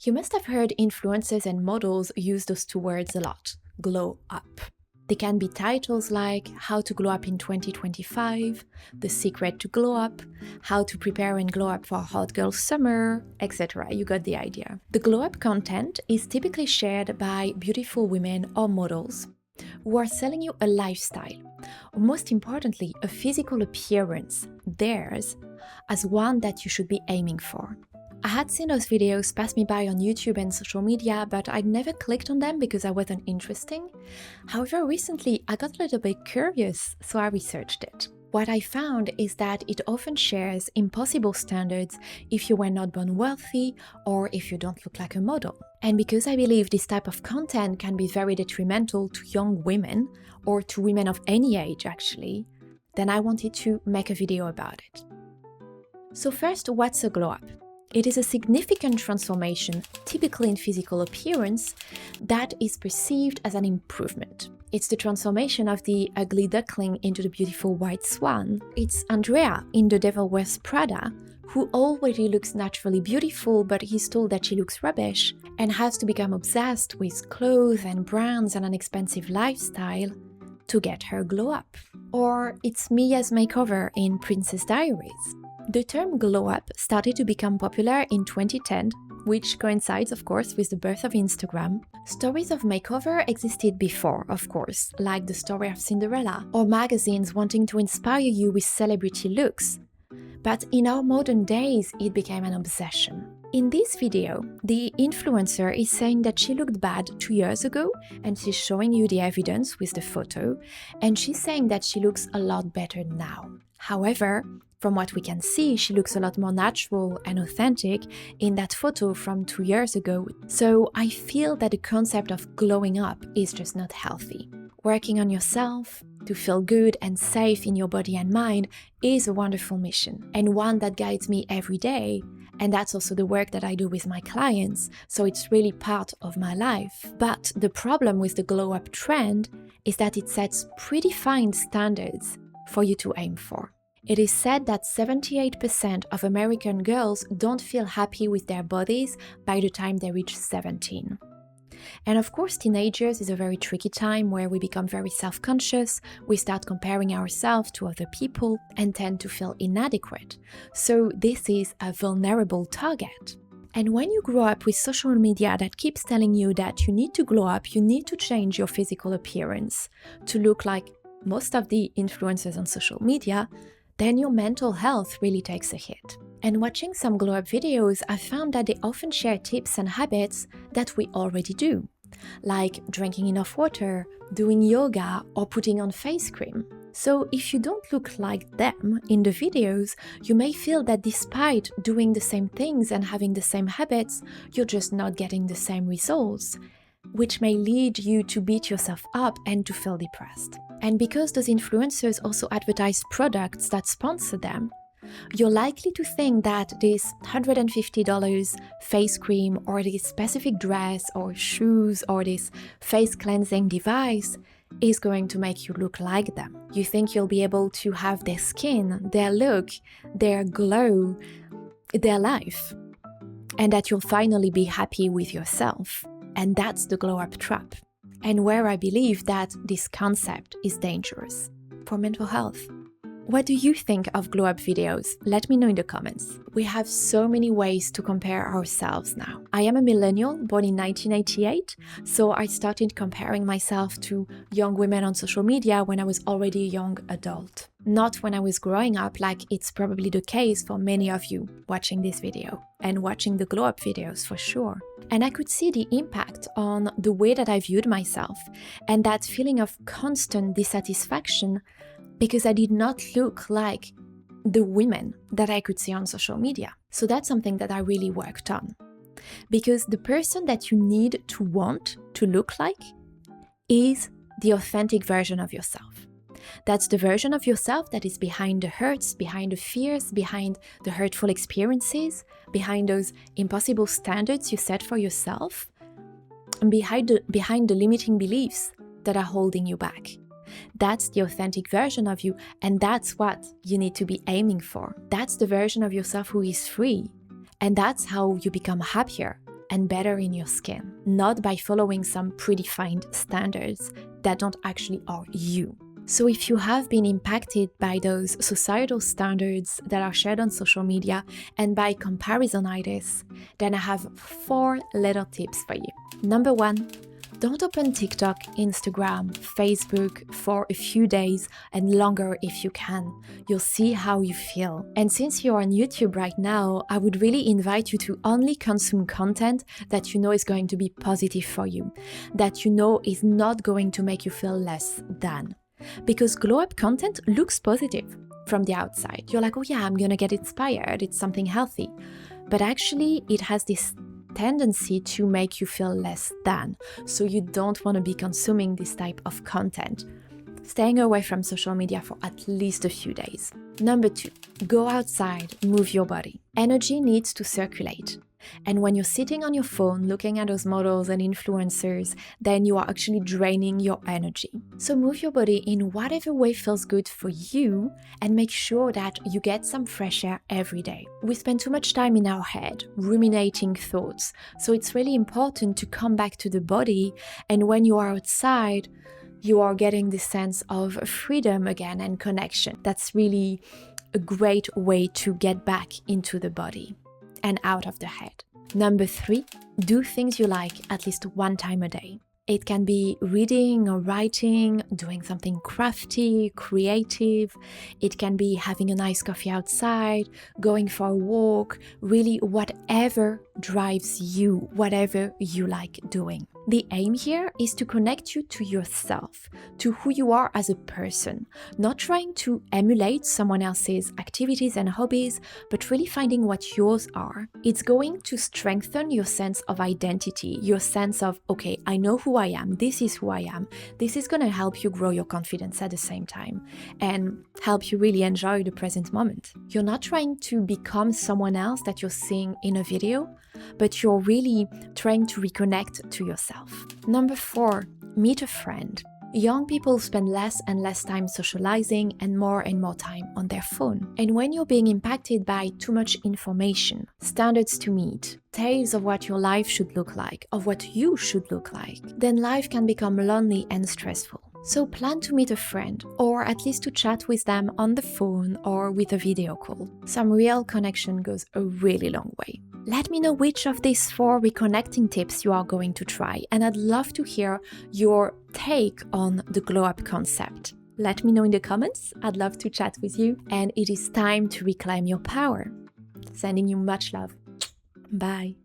You must have heard influencers and models use those two words a lot, glow up. They can be titles like How to Glow Up in 2025, The Secret to Glow Up, How to Prepare and Glow Up for a Hot Girl Summer, etc. You got the idea. The glow up content is typically shared by beautiful women or models who are selling you a lifestyle, or most importantly, a physical appearance, theirs, as one that you should be aiming for. I had seen those videos pass me by on YouTube and social media, but I'd never clicked on them because I wasn't interested. However, recently I got a little bit curious, so I researched it. What I found is that it often shares impossible standards if you were not born wealthy or if you don't look like a model. And because I believe this type of content can be very detrimental to young women, or to women of any age actually, then I wanted to make a video about it. So first, what's a glow up? It is a significant transformation, typically in physical appearance, that is perceived as an improvement. It's the transformation of the ugly duckling into the beautiful white swan. It's Andrea in The Devil Wears Prada, who already looks naturally beautiful, but is told that she looks rubbish and has to become obsessed with clothes and brands and an expensive lifestyle to get her glow up. Or it's Mia's makeover in Princess Diaries. The term glow up started to become popular in 2010, which coincides, of course, with the birth of Instagram. Stories of makeover existed before, of course, like the story of Cinderella, or magazines wanting to inspire you with celebrity looks. But in our modern days, it became an obsession. In this video, the influencer is saying that she looked bad 2 years ago, and she's showing you the evidence with the photo, and she's saying that she looks a lot better now. However, from what we can see, she looks a lot more natural and authentic in that photo from 2 years ago. So I feel that the concept of glowing up is just not healthy. Working on yourself to feel good and safe in your body and mind is a wonderful mission, and one that guides me every day. And that's also the work that I do with my clients, so it's really part of my life. But the problem with the glow up trend is that it sets predefined standards for you to aim for. It is said that 78% of American girls don't feel happy with their bodies by the time they reach 17. And of course, teenagers is a very tricky time where we become very self-conscious, we start comparing ourselves to other people and tend to feel inadequate. So this is a vulnerable target. And when you grow up with social media that keeps telling you that you need to glow up, you need to change your physical appearance to look like most of the influencers on social media, then your mental health really takes a hit. And watching some glow up videos, I found that they often share tips and habits that we already do, like drinking enough water, doing yoga, or putting on face cream. So if you don't look like them in the videos, you may feel that despite doing the same things and having the same habits, you're just not getting the same results, which may lead you to beat yourself up and to feel depressed. And because those influencers also advertise products that sponsor them, you're likely to think that this $150 face cream or this specific dress or shoes or this face cleansing device is going to make you look like them. You think you'll be able to have their skin, their look, their glow, their life, and that you'll finally be happy with yourself. And that's the glow up trap, and where I believe that this concept is dangerous for mental health. What do you think of glow up videos? Let me know in the comments. We have so many ways to compare ourselves now. I am a millennial born in 1988, so I started comparing myself to young women on social media when I was already a young adult. Not when I was growing up, like it's probably the case for many of you watching this video and watching the glow up videos for sure. And I could see the impact on the way that I viewed myself and that feeling of constant dissatisfaction because I did not look like the women that I could see on social media. So that's something that I really worked on. Because the person that you need to want to look like is the authentic version of yourself. That's the version of yourself that is behind the hurts, behind the fears, behind the hurtful experiences, behind those impossible standards you set for yourself, and behind the limiting beliefs that are holding you back. That's the authentic version of you, and that's what you need to be aiming for. That's the version of yourself who is free, and that's how you become happier and better in your skin, not by following some predefined standards that don't actually are you. So if you have been impacted by those societal standards that are shared on social media and by comparisonitis, then I have 4 little tips for you. Number 1, don't open TikTok, Instagram, Facebook for a few days and longer if you can. You'll see how you feel. And since you're on YouTube right now, I would really invite you to only consume content that you know is going to be positive for you, that you know is not going to make you feel less than. Because glow up content looks positive from the outside. You're like, oh yeah, I'm gonna get inspired, it's something healthy. But actually, it has this tendency to make you feel less than. So you don't want to be consuming this type of content. Staying away from social media for at least a few days. Number 2, go outside, move your body. Energy needs to circulate. And when you're sitting on your phone looking at those models and influencers, then you are actually draining your energy. So move your body in whatever way feels good for you and make sure that you get some fresh air every day. We spend too much time in our head, ruminating thoughts. So it's really important to come back to the body, and when you are outside, you are getting this sense of freedom again and connection. That's really a great way to get back into the body and out of the head. Number 3, do things you like at least 1 time a day. It can be reading or writing, doing something crafty, creative. It can be having a nice coffee outside, going for a walk, really whatever drives you, whatever you like doing. The aim here is to connect you to yourself, to who you are as a person, not trying to emulate someone else's activities and hobbies, but really finding what yours are. It's going to strengthen your sense of identity, your sense of, okay, I know who I am, this is who I am. This is going to help you grow your confidence at the same time and help you really enjoy the present moment. You're not trying to become someone else that you're seeing in a video, but you're really trying to reconnect to yourself. Number 4, meet a friend. Young people spend less and less time socializing and more time on their phone. And when you're being impacted by too much information, standards to meet, tales of what your life should look like, of what you should look like, then life can become lonely and stressful. So plan to meet a friend, or at least to chat with them on the phone or with a video call. Some real connection goes a really long way. Let me know which of these 4 reconnecting tips you are going to try, and I'd love to hear your take on the glow up concept. Let me know in the comments, I'd love to chat with you, and it is time to reclaim your power. Sending you much love. Bye.